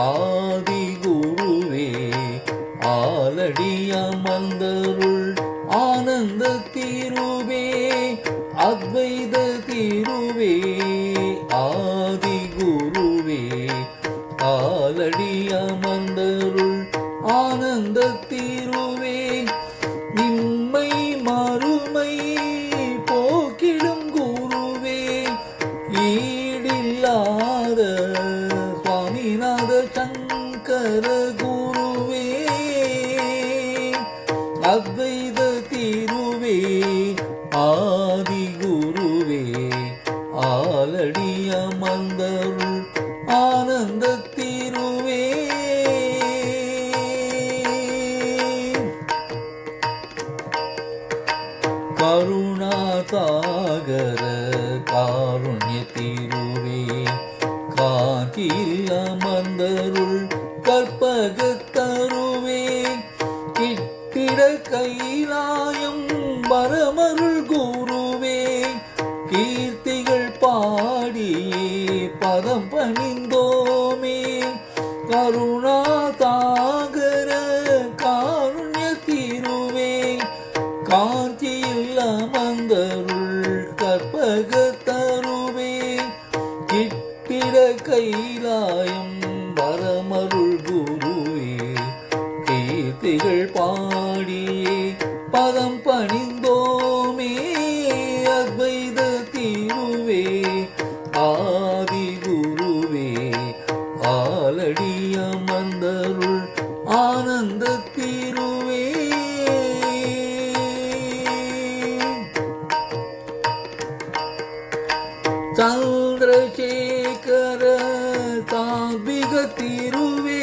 ஆதி குருவே ஆலடியமர்ந்தருள் ஆனந்த தீருவே அத்வைத தீருவே ஆதி குருவே ஆலடியமர்ந்தருள் ஆனந்த தீருவே நிம்மை மறுமை போக்கிடும் குருவே ஈடில்லாத சுவாமிநாத சங்கர குருவே அத்வைத தீருவே ஆதி குருவே ஆலடியமர்ந்தருள் ஆனந்த தீருவே கருணாசாகர காருண்ய தீருவே காஞ்சியில் அமர்ந்தருள் கற்பகத்தருவே கிட்டிட கைலாயம் பரமருள் குருவே கீர்த்திகள் பாடியே பதம் பணிந்தோமே கருணாசாகர காருண்ய தீருவே காஞ்சியில் அமர்ந்தருள் கற்பகத்தருவே கிட்டிட கைலாயம் பரமருள் குருவே கீர்த்திகள் பாடியே பதம் பணிந்தோமே அத்வைத தீருவே ஆதி குருவே ஆலடியமர்ந்தருள் ஆனந்த தீருவே சந்திரசேகர சாத்விக தீருவே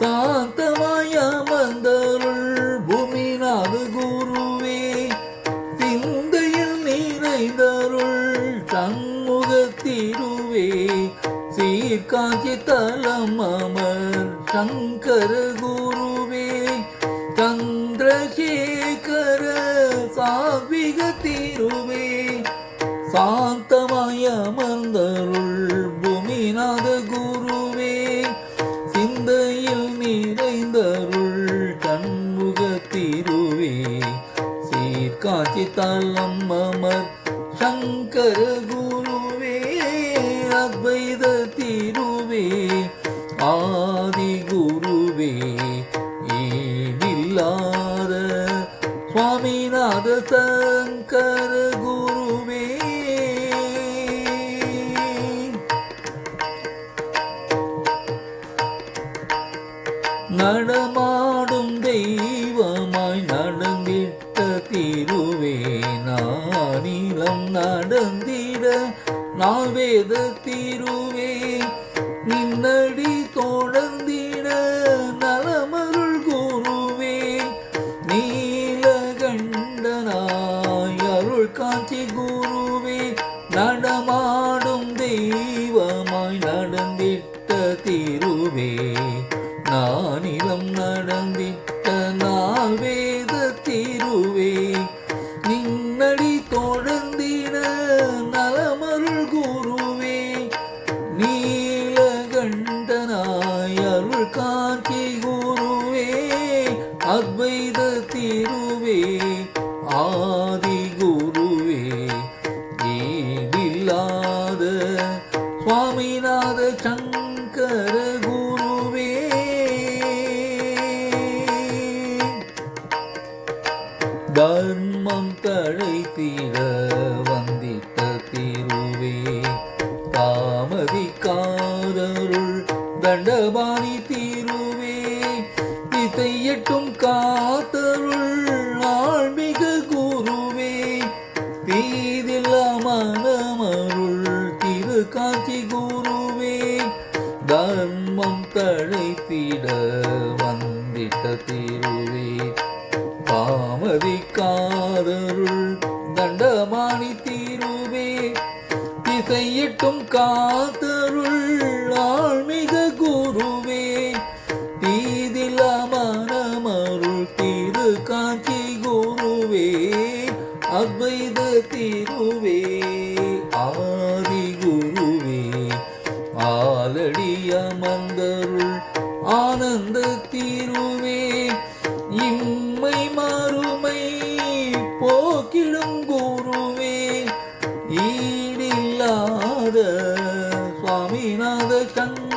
சாந்தமாய் அமர்ந்தருள் பூமிநாத குருவே சிந்தையில் நிறைந்தருள் சண்முக தீருவே சீர்காஞ்சி தலம் அமர் சங்கர குருவே சந்திரசேகர சாத்விக தீருவே சாந்தமாய் அமர்ந்தருள் பூமிநாத குருவே சிந்தையில் நிறைந்தருள் சண்முக தீருவே சீர்காஞ்சி தலம் அமர் சங்கர குருவே அத்வைத தீருவே ஆதி குருவே ஈடில்லாத சுவாமிநாத சங்கர குருவே நடமாடும் தெய்வமாய் நடந்திட்ட தீருவே நானிலம் நடந்திட நாவேத தீருவே நின்னடி தொடர்ந்திட நலமருள் குருவே நீலகண்டனாய் அருள் காட்சி குருவே நடமாடும் தெய்வமாய் நடந்திட்ட தீருவே நானிலம் நடந்திட்ட நால்வேத தீருவே நின்னடி தொடர்ந்திட நலமருள் குருவே நீலகண்டனாய் அருள் காட்சி குருவே அத்வைத தீருவே ஆதி குருவே ஈடில்லாத சுவாமிநாத சங்கர குருவே தர்மம் தழைத்திட வந்திட்ட தீருவே தாமதிக்காதருள் தண்டபாணி தீருவே திசையட்டும் காத்தருள் ஆழ்மிக குருவே தீதில் மனமருள் திருக்காட்சி குருவே தர்மம் தழைத்திட வந்திட்ட தீருவே தாமதிக்காதருள் தண்டமாணி தீருவே திசையட்டும் காத்தருள் ஆழ்மிக குருவே தீதில் மனமருள் திருக்காட்சி குருவே அத்வைத தீருவே ஆதி குருவே ஆலடி அமர்ந்தருள் ஆனந்த தீருவே இம்மை மறுமை போக்கிடும் குருவே ஈடில்லாத சுவாமிநாத சங்கர